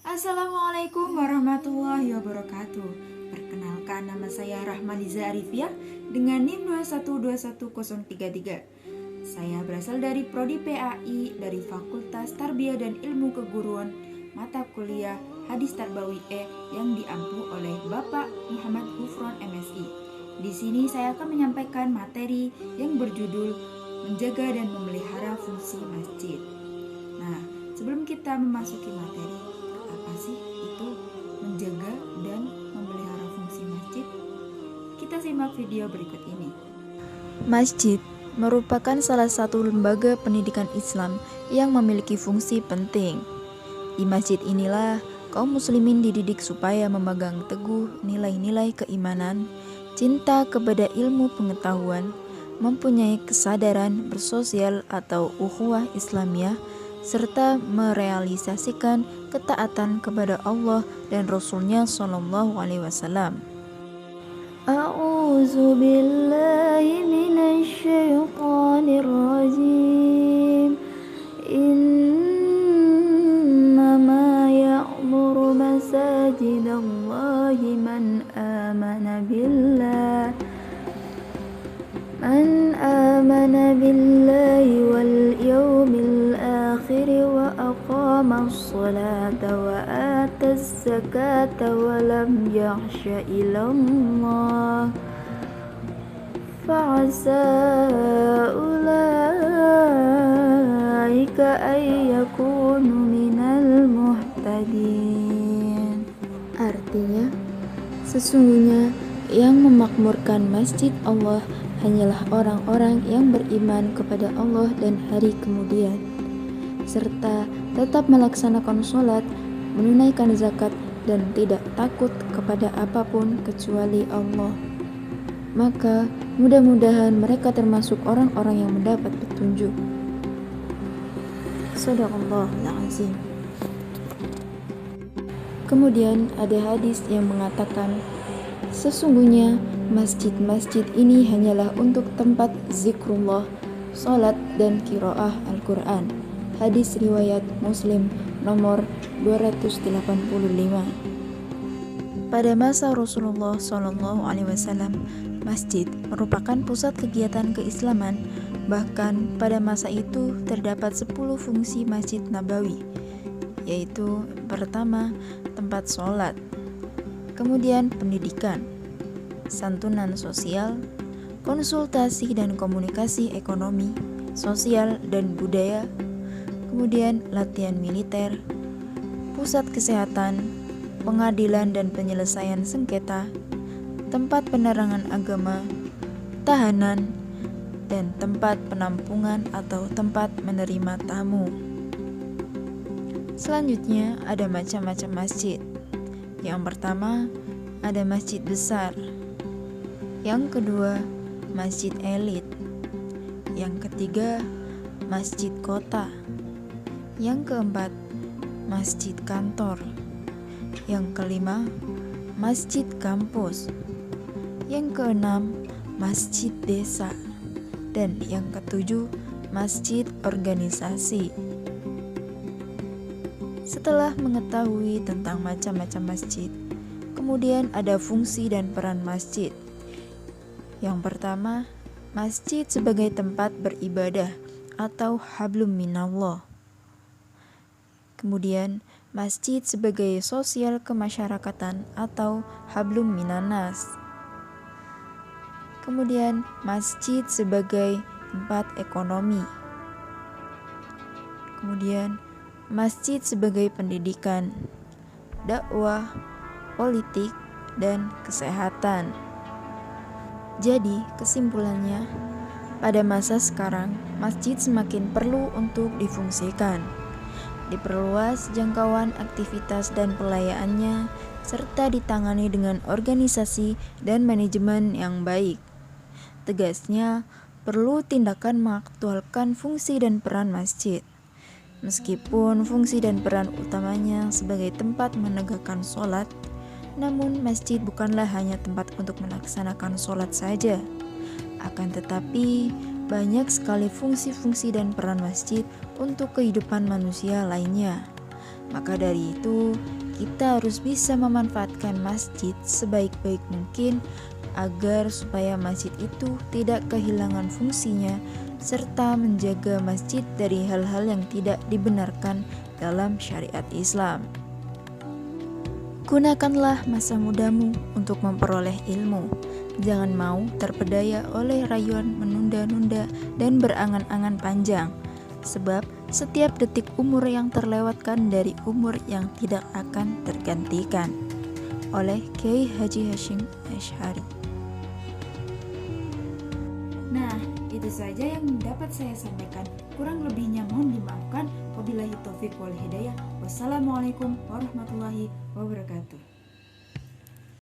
Assalamualaikum warahmatullahi wabarakatuh. Perkenalkan, nama saya Rahmaniza Arifia dengan NIM 2121033. Saya berasal dari Prodi PAI dari Fakultas Tarbiyah dan Ilmu Keguruan mata kuliah Hadis Tarbawi yang diampu oleh Bapak Muhammad Hufron MSI. Di sini saya akan menyampaikan materi yang berjudul menjaga dan memelihara fungsi masjid. Nah, sebelum kita memasuki materi, apa sih itu menjaga dan memelihara fungsi masjid? Kita simak video berikut ini. Masjid merupakan salah satu lembaga pendidikan Islam yang memiliki fungsi penting. Di masjid inilah kaum muslimin dididik supaya memegang teguh nilai-nilai keimanan, cinta kepada ilmu pengetahuan, mempunyai kesadaran bersosial atau ukhuwah Islamiyah, serta merealisasikan ketaatan kepada Allah dan Rasul-Nya Shallallahu Alaihi Wasallam. A'udzu billahi minasy syaithanir rajim. Innama ya'muru masajidallahi man amana billahi wal yawmil akhir wa aqama as-salata wa ata az-zakata wa lam yakhsha illa Allah fa'asa ulaika ay yakunu minal muhtadin. Artinya, sesungguhnya yang memakmurkan masjid Allah hanyalah orang-orang yang beriman kepada Allah dan hari kemudian, serta tetap melaksanakan sholat, menunaikan zakat, dan tidak takut kepada apapun kecuali Allah. Maka mudah-mudahan mereka termasuk orang-orang yang mendapat petunjuk. Shadaqallahul azim. Kemudian ada hadis yang mengatakan, sesungguhnya masjid-masjid ini hanyalah untuk tempat zikrullah, salat, dan qiraah Al-Quran. Hadis riwayat Muslim nomor 285. Pada masa Rasulullah Shallallahu Alaihi Wasallam, masjid merupakan pusat kegiatan keislaman. Bahkan pada masa itu terdapat 10 fungsi Masjid Nabawi, yaitu pertama, tempat sholat, kemudian pendidikan, santunan sosial, konsultasi dan komunikasi ekonomi, sosial dan budaya, kemudian latihan militer, pusat kesehatan, pengadilan dan penyelesaian sengketa, tempat penerangan agama, tahanan, dan tempat penampungan atau tempat menerima tamu. Selanjutnya ada macam-macam masjid. Yang pertama, ada masjid besar. Yang kedua, masjid elit. Yang ketiga, masjid kota. Yang keempat, masjid kantor. Yang kelima, masjid kampus. Yang keenam, masjid desa. Dan yang ketujuh, masjid organisasi. Setelah mengetahui tentang macam-macam masjid, kemudian ada fungsi dan peran masjid. Yang pertama, masjid sebagai tempat beribadah atau hablum minallah. Kemudian, masjid sebagai sosial kemasyarakatan atau hablum minanas. Kemudian, masjid sebagai tempat ekonomi. Kemudian, masjid sebagai pendidikan, dakwah, politik, dan kesehatan. Jadi, kesimpulannya, pada masa sekarang, masjid semakin perlu untuk difungsikan, diperluas jangkauan aktivitas dan pelayanannya, serta ditangani dengan organisasi dan manajemen yang baik. Tegasnya, perlu tindakan mengaktualkan fungsi dan peran masjid. Meskipun fungsi dan peran utamanya sebagai tempat menegakkan sholat, namun masjid bukanlah hanya tempat untuk melaksanakan sholat saja. Akan tetapi, banyak sekali fungsi-fungsi dan peran masjid untuk kehidupan manusia lainnya. Maka dari itu, kita harus bisa memanfaatkan masjid sebaik-baik mungkin agar supaya masjid itu tidak kehilangan fungsinya serta menjaga masjid dari hal-hal yang tidak dibenarkan dalam syariat Islam. Gunakanlah masa mudamu untuk memperoleh ilmu. Jangan mau terpedaya oleh rayuan menunda-nunda dan berangan-angan panjang. Sebab setiap detik umur yang terlewatkan dari umur yang tidak akan tergantikan. Oleh Kiai Haji Hasyim Asy'ari. Nah, itu saja yang dapat saya sampaikan. Kurang lebihnya mohon dimaafkan. Wabillahi taufiq wal hidayah. Wassalamualaikum warahmatullahi wabarakatuh.